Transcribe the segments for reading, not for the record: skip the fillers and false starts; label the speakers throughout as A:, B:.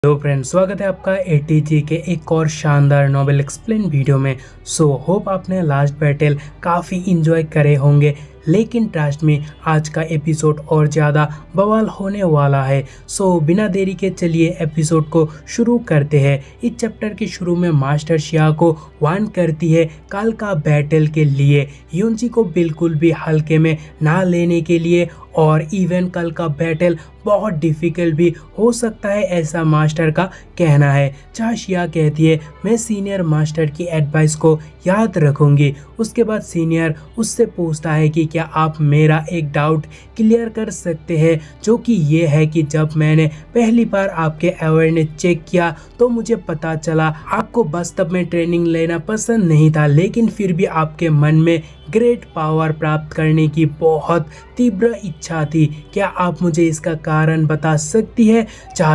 A: Hello friends, स्वागत है आपका एटीजी के एक और शानदार नॉवेल एक्सप्लेन वीडियो में। होप आपने लास्ट बैटल काफ़ी इंजॉय करे होंगे, लेकिन ट्रस्ट में आज का एपिसोड और ज़्यादा बवाल होने वाला है। बिना देरी के चलिए एपिसोड को शुरू करते हैं। इस चैप्टर के शुरू में मास्टर शिया को वार्न करती है कल का बैटल के लिए युनजी को बिल्कुल भी हल्के में ना लेने के लिए, और इवन कल का बैटल बहुत डिफिकल्ट भी हो सकता है, ऐसा मास्टर का कहना है। जहाँ शिया कहती है मैं सीनियर मास्टर की एडवाइस को याद रखूंगी। उसके बाद सीनियर उससे पूछता है कि क्या आप मेरा एक डाउट क्लियर कर सकते हैं, जो कि ये है कि जब मैंने पहली बार आपके अवेयरनेस चेक किया तो मुझे पता चला आपको वास्तव में ट्रेनिंग लेना पसंद नहीं था, लेकिन फिर भी आपके मन में ग्रेट पावर प्राप्त करने की बहुत तीव्र इच्छा थी। क्या आप मुझे इसका कारण बता सकती है?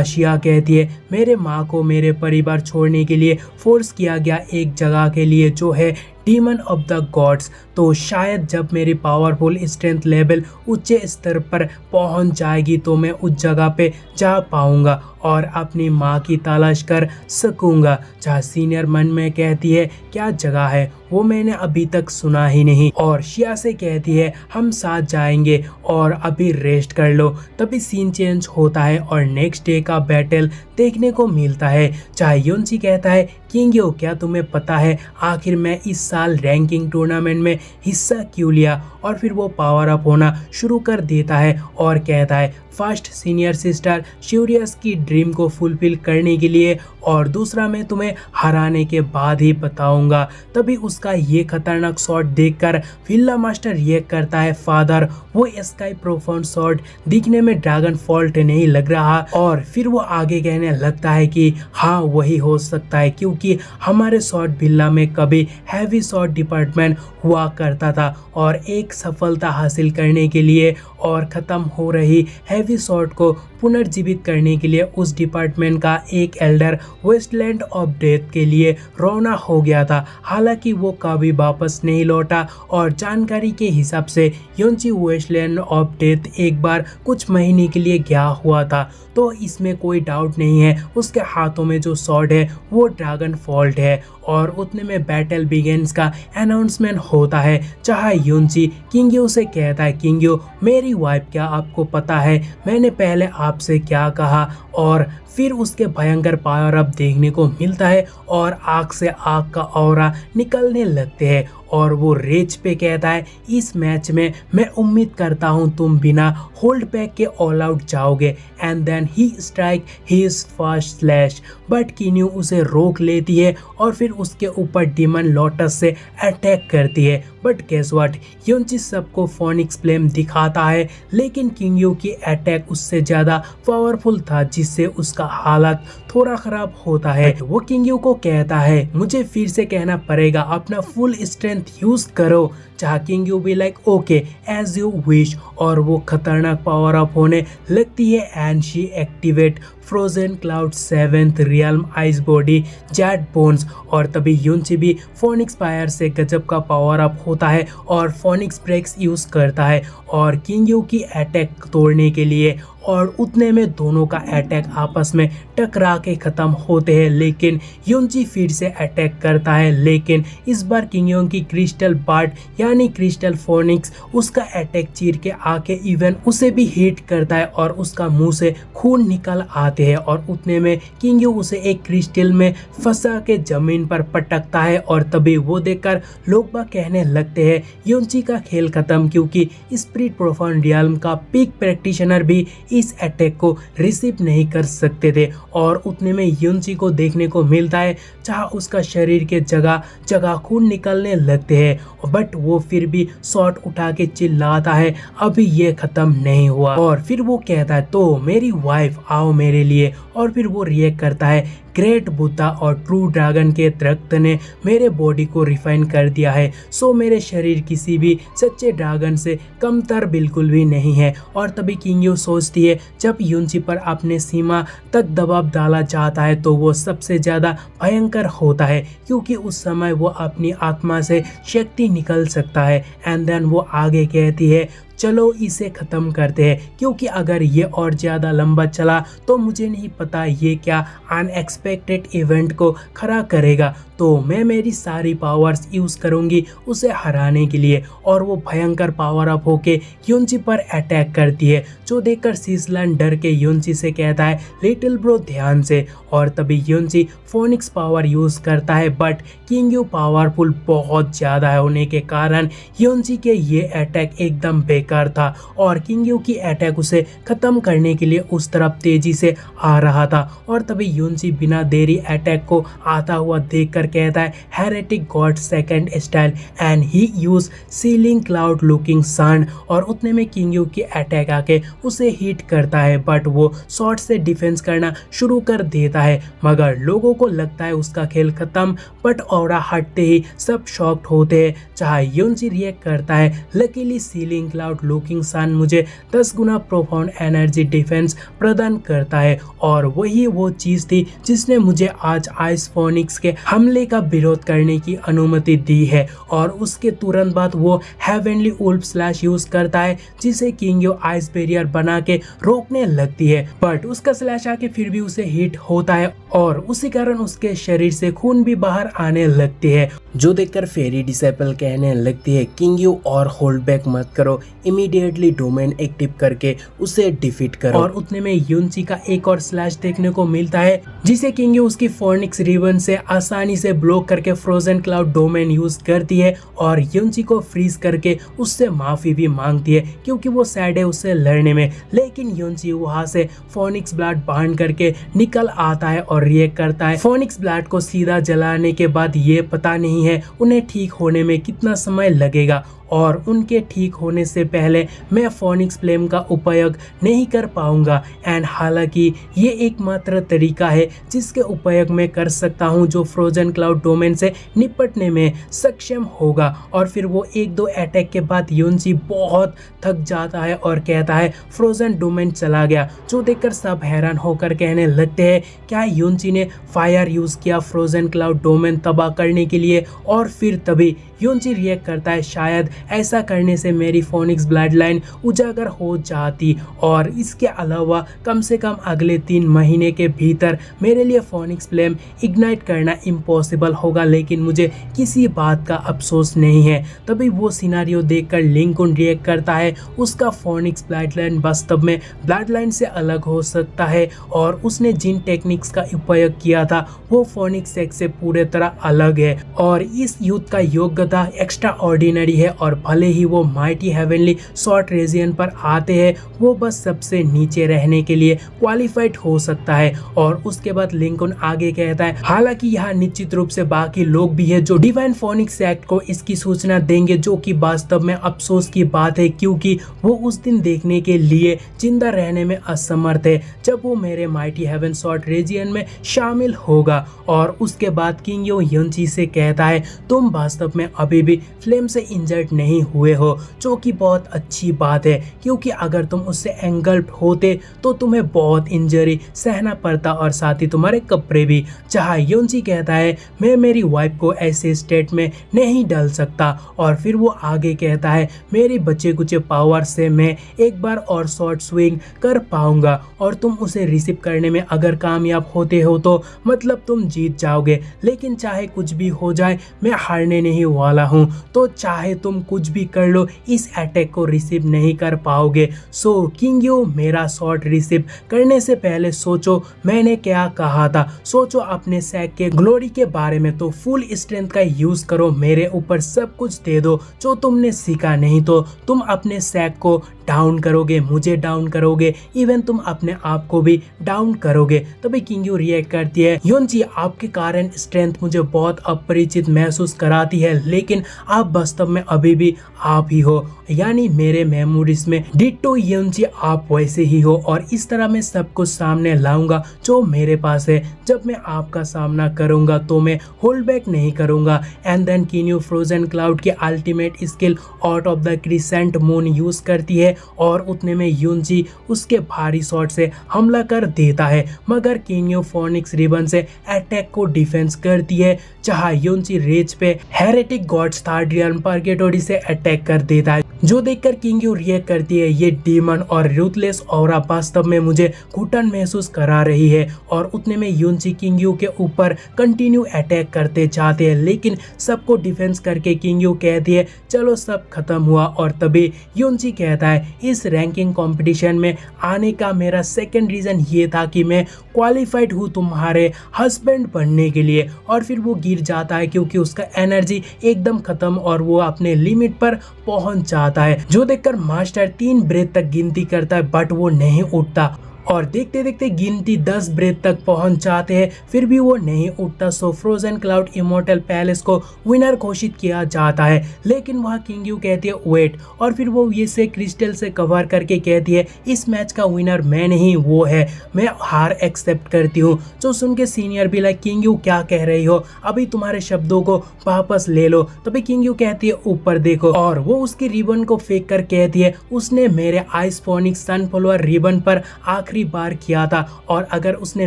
A: शिया कहती है मेरे माँ को मेरे परिवार छोड़ने के लिए फोर्स किया गया एक जगह के लिए जो है डीमन ऑफ द गॉड्स। तो शायद जब मेरी पावरफुल स्ट्रेंथ लेवल उच्च स्तर पर पहुंच जाएगी तो मैं उस जगह पे जा पाऊंगा और अपनी माँ की तलाश कर सकूंगा। जहाँ सीनियर मन में कहती है क्या जगह है, वो मैंने अभी तक सुना ही नहीं, और शिया से कहती है हम साथ जाएंगे और अभी रेस्ट कर लो। तभी सीन चेंज होता है और नेक्स्ट डे का बैटल देखने को मिलता है। चाहे युनजी कहता है किंग यो, क्या तुम्हें पता है आखिर मैं इस साल रैंकिंग टूर्नामेंट में हिस्सा क्यों लिया? और फिर वो पावर अप होना शुरू कर देता है और कहता है फर्स्ट सीनियर सिस्टर श्यूरियस की ड्रीम को फुलफिल करने के लिए, और दूसरा मैं तुम्हें हराने के बाद ही बताऊंगा। तभी उसका ये खतरनाक शॉट देखकर विल्ला मास्टर ये करता है फादर, वो स्काई प्रोफाउंड शॉट दिखने में ड्रैगन फॉल्ट नहीं लग रहा। और फिर वो आगे कहने लगता है कि हाँ वही हो सकता है, क्योंकि हमारे शॉट विल्ला में कभी हैवी शॉट डिपार्टमेंट हुआ करता था, और एक सफलता हासिल करने के लिए और ख़त्म हो रही हैवी शॉट को पुनर्जीवित करने के लिए उस डिपार्टमेंट का एक एल्डर वेस्टलैंड ऑफ डेथ के लिए रवाना हो गया था। हालांकि वो कभी वापस नहीं लौटा, और जानकारी के हिसाब से युनजी वेस्टलैंड ऑफ डेथ एक बार कुछ महीने के लिए गया हुआ था। तो इसमें कोई डाउट नहीं है उसके हाथों में जो शॉट है वो ड्रैगन फॉल्ट है। और उतने में बैटल बिगेन्स का अनाउंसमेंट होता है, जहाँ युनजी किंग यू से कहता है किंग यू मेरी वाइफ, क्या आपको पता है मैंने पहले आपसे क्या कहा? और फिर उसके भयंकर पावर अप देखने को मिलता है और आग से आग का ऑरा निकलने लगते हैं, और वो रेज पे कहता है इस मैच में मैं उम्मीद करता हूँ तुम बिना होल्ड बैक के ऑल आउट जाओगे। And then he strike his first slash, but किन्यू उसे रोक लेती है और फिर उसके ऊपर डीमन लोटस से अटैक करती है। बट गेस व्हाट, युनजी सबको फोनिक्स फ्लेम दिखाता है, लेकिन किंग्यू की अटैक उससे ज़्यादा पावरफुल था, जिससे उसका हालत थोड़ा ख़राब होता है। वो किंग्यू को कहता है मुझे फिर से कहना पड़ेगा अपना फुल स्ट्रेंथ यूज करो। जहाँ किंग्यू भी like okay as you wish, और वो खतरनाक पावर अप होने लगती है and she activate frozen cloud 7th realm ice body jet bones. और तभी युनजी भी फोनिक्स फायर से गजब का पावर अप होता है और फोनिक्स ब्रेक्स यूज करता है और किंग्यू की अटैक तोड़ने के लिए, और उतने में दोनों का अटैक आपस में टकरा के ख़त्म होते हैं। लेकिन युनजी फिर से अटैक करता है, लेकिन इस बार किंग्यू की क्रिस्टल बार्ड यानी क्रिस्टल फोनिक्स उसका अटैक चीर के आके इवन उसे भी हिट करता है और उसका मुंह से खून निकल आते हैं। और उतने में किंग्यू उसे एक क्रिस्टल में फंसा के जमीन पर पटकता है, और तभी वो देखकर लोग बाग कहने लगते हैं युनजी का खेल खत्म, क्योंकि स्पिरिट प्रोफाउंड रियल्म का पीक प्रैक्टिशनर भी इस अटैक को रिसीव नहीं कर सकते थे। और उतने में युनजी को देखने को मिलता है जहाँ उसका शरीर के जगह जगह खून निकलने लगते हैं, बट वो फिर भी शॉट उठा के चिल्लाता है अभी ये खत्म नहीं हुआ। और फिर वो कहता है तो मेरी वाइफ आओ मेरे लिए, और फिर वो रिएक्ट करता है ग्रेट बुद्धा और ट्रू ड्रैगन के दरख्त ने मेरे बॉडी को रिफाइन कर दिया है, मेरे शरीर किसी भी सच्चे ड्रैगन से कमतर बिल्कुल भी नहीं है। और तभी किंग्यू सोचती है जब युनजी पर अपने सीमा तक दबाव डाला जाता है तो वो सबसे ज़्यादा भयंकर होता है, क्योंकि उस समय वो अपनी आत्मा से शक्ति निकल सकता है। एंड देन वो आगे कहती है चलो इसे ख़त्म करते हैं, क्योंकि अगर ये और ज़्यादा लंबा चला तो मुझे नहीं पता ये क्या अनएक्सपेक्टेड इवेंट को खड़ा करेगा। तो मैं मेरी सारी पावर्स यूज़ करूँगी उसे हराने के लिए, और वो भयंकर पावर अप होके युनची पर अटैक करती है, जो देखकर सीसलन डर के युनची से कहता है लिटिल ब्रो ध्यान से। और तभी युनची फोनिक्स पावर यूज़ करता है, बट किंग्यू पावरफुल बहुत ज़्यादा होने के कारण युनची के ये अटैक एकदम बेकार था, और किंग्यू की अटैक उसे ख़त्म करने के लिए उस तरफ तेज़ी से आ रहा था। और तभी युनची बिना देरी अटैक को आता हुआ देखकर कहता है heretic god second style and he use ceiling cloud looking sun, और उतने में किंग्यू की अटैक आके उसे हिट करता है, बट वो शॉट से डिफेंस करना शुरू कर देता है। मगर लोगों को लगता है उसका खेल खत्म, बट ऑरा हटते ही सब शॉक्ड होते हैं। चाहे युनची रिएक्ट करता है, लकीली सीलिंग क्लाउड लुकिंग सन मुझे 10 गुना प्रोफाउंड एनर्जी डिफेंस प्रदान करता है, और वही वो चीज़ थी जिसने मुझे आज आइस फोनिक्स के हमले का विरोध करने की अनुमति दी है। और उसके तुरंत बाद वो हेवनली वुल्फ स्लैश यूज करता है, जिसे किंग्यू आइस बैरियर बना के रोकने लगती है, बट उसका स्लैश आके फिर भी उसे हिट होता है, और उसी कारण उसके शरीर से खून भी बाहर आने लगती है, जो देखकर फेरी डिसेपल कहने लगती है किंग्यू और होल्ड बैक मत करो, इमीडिएटली डोमेन एक्टिव करके उसे डिफीट करो। और उतने में युनची का एक और स्लैश देखने को मिलता है, जिसे किंग्यू उसकी फोनिक्स रिबन से आसानी से ब्लॉक करके फ्रोजन क्लाउड डोमेन यूज करती है, और युनची को फ्रीज करके उससे माफी भी मांगती है, क्योंकि वो सैड है उससे लड़ने में। लेकिन युनची वहां से फोनिक्स ब्लड बांध करके निकल आता है और रिएक्ट करता है। फोनिक्स ब्लड को सीधा जलाने के बाद ये पता नहीं है उन्हें ठीक होने में कितना समय लगेगा, और उनके ठीक होने से पहले मैं फोनिक्स फ्लेम का उपयोग नहीं कर पाऊंगा। एंड हालांकि ये एकमात्र तरीका है जिसके उपयोग मैं कर सकता हूं जो फ्रोजन क्लाउड डोमेन से निपटने में सक्षम होगा। और फिर वो एक दो अटैक के बाद युनची बहुत थक जाता है और कहता है फ्रोजन डोमेन चला गया, जो देखकर सब हैरान होकर कहने लगते हैं क्या युनची ने फायर यूज किया फ्रोजन क्लाउड डोमेन तबाह करने के लिए। और फिर तभी युनची रिएक्ट करता है शायद ऐसा करने से मेरी फोनिक्स ब्लड लाइन उजागर हो जाती, और इसके अलावा कम से कम अगले 3 महीने के भीतर मेरे लिए फोनिक्स फ्लेम इग्नाइट करना इम्पॉसिबल होगा, लेकिन मुझे किसी बात का अफसोस नहीं है। तभी वो सिनारियो देखकर लिंकन रिएक्ट करता है उसका फोनिक्स ब्लड लाइन वास्तव में ब्लड लाइन से अलग हो सकता है, और उसने जिन टेक्निक्स का उपयोग किया था वो फोनिक्स सेक्स से पूरे तरह अलग है, और इस युद्ध का योग्यता एक्स्ट्रा ऑर्डिनरी है। और भले ही वो माइटी हेवनली शॉर्ट रीजन पर आते हैं, वो बस सबसे नीचे रहने के लिए क्वालिफाइड हो सकता है। और उसके बाद लिंकन आगे कहता है हालांकि यहाँ निश्चित रूप से बाकी लोग भी है जो डिवाइन फोनिक्स एक्ट को इसकी सूचना देंगे, जो कि वास्तव में अफसोस की बात है, क्योंकि वो उस दिन देखने के लिए जिंदा रहने में असमर्थ है जब वो मेरे माइटी हेवन शॉर्ट रीजन में शामिल होगा। और उसके बाद किंग्यू युनची से कहता है तुम वास्तव में अभी भी फ्लेम से इंजर्ड नहीं हुए हो, जो कि बहुत अच्छी बात है, क्योंकि अगर तुम उससे एंगल्ड होते तो तुम्हें बहुत इंजरी सहना पड़ता, और साथ ही तुम्हारे कपड़े भी। जहाँ युनची कहता है मैं मेरी वाइफ को ऐसे स्टेट में नहीं डाल सकता। और फिर वो आगे कहता है मेरी बचे कुचे पावर से मैं एक बार और शॉर्ट स्विंग कर पाऊंगा, और तुम उसे रिसीव करने में अगर कामयाब होते हो तो मतलब तुम जीत जाओगे, लेकिन चाहे कुछ भी हो जाए मैं हारने नहीं वाला हूँ, तो चाहे तुम कुछ भी कर लो इस अटैक को रिसीव नहीं कर पाओगे। सो किंग्यू मेरा शॉट रिसीव करने से पहले सोचो मैंने क्या कहा था, सोचो अपने सैक के ग्लोरी के बारे में, तो फुल स्ट्रेंथ का यूज करो, मेरे ऊपर सब कुछ दे दो जो तुमने सीखा, नहीं तो तुम अपने सैक को डाउन करोगे, मुझे डाउन करोगे, इवन तुम अपने आप को भी डाउन करोगे। तभी किंग्यू रिएक्ट करती है युनची आपके कारण स्ट्रेंथ मुझे बहुत अपरिचित महसूस कराती है, लेकिन आप वास्तव में अभी भी आप ही हो, यानी मेरे मेमोरीज में डिट्टो युनची आप वैसे ही हो, और इस तरह मैं सब कुछ सामने लाऊंगा जो मेरे पास है। जब मैं आपका सामना करूंगा तो मैं होल्ड बैक नहीं करूंगा। एंड देन किंग्यू फ्रोजन क्लाउड की ultimate skill out of the crescent moon use करती है, और उतने में युनची उसके भारी शॉट से हमला कर देता है, मगर किंग्यू फोनिक्स रिबन से अटैक को डिफेंस करती है। जहां युनची रेज पे हेरेटिक गॉड्स थर्ड रियल्म पर्गेटोरी से अटैक कर देता है, जो देखकर किंग यू रिएक्ट करती है, ये डीमन और रूथलेस ऑरा वास्तव में मुझे घुटन महसूस करा रही है। और उतने में यूनची किंग यू के ऊपर कंटिन्यू अटैक करते जाते हैं, लेकिन सबको डिफेंस करके किंग यू कहती है चलो सब खत्म हुआ। और तभी यूनची कहता है इस रैंकिंग कंपटीशन में आने का मेरा सेकंड रीजन ये था कि मैं क्वालिफाइड हूँ तुम्हारे हस्बैंड बनने के लिए। और फिर वो गिर जाता है क्योंकि उसका एनर्जी एकदम खत्म और वो अपने लिमिट पर पहुंच जाता है। जो देखकर मास्टर 3 ब्रेथ तक गिनती करता है बट वो नहीं उठता और देखते देखते गिनती 10 ब्रेथ तक पहुंच जाते हैं, फिर भी वो नहीं उठता। सो फ्रोजन क्लाउड इमोर्टल पैलेस को विनर घोषित किया जाता है, लेकिन वह किंग यू कहती है वेट। और फिर वो इसे क्रिस्टल से कवर करके कहती है इस मैच का विनर मैं नहीं वो है, मैं हार एक्सेप्ट करती हूँ। जो सुन के सीनियर भी लाइक किंग यू क्या कह रही हो, अभी तुम्हारे शब्दों को वापस ले लो। तभी किंग यू कहती है ऊपर देखो, और वो उसकी रिबन को फेंक कर कहती है उसने मेरे आइस फोनिक्स सनफ्लावर रिबन पर आखिरी बार किया था, और अगर उसने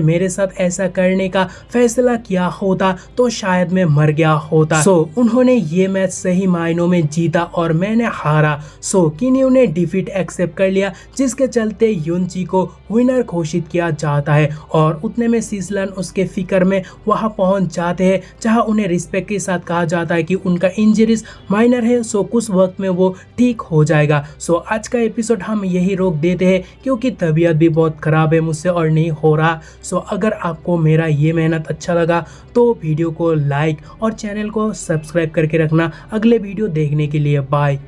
A: मेरे साथ ऐसा करने का फैसला किया होता तो शायद मैं मर गया होता। सो उन्होंने ये मैच सही मायनों में जीता और मैंने हारा। सो किंग यू ने डिफीट एक्सेप्ट कर लिया, जिसके चलते यूनची को विनर घोषित किया जाता है। और उतने में सिसलन उसके फिक्र में वहां पहुंच जाते हैं, जहां उन्हें रिस्पेक्ट के साथ कहा जाता है कि उनका इंजरीज माइनर है, सो कुछ वक्त में वो ठीक हो जाएगा। सो आज का एपिसोड हम यही रोक देते हैं क्योंकि तबीयत भी बहुत खराब है मुझसे और नहीं हो रहा। सो अगर आपको मेरा ये मेहनत अच्छा लगा तो वीडियो को लाइक और चैनल को सब्सक्राइब करके रखना अगले वीडियो देखने के लिए। बाय।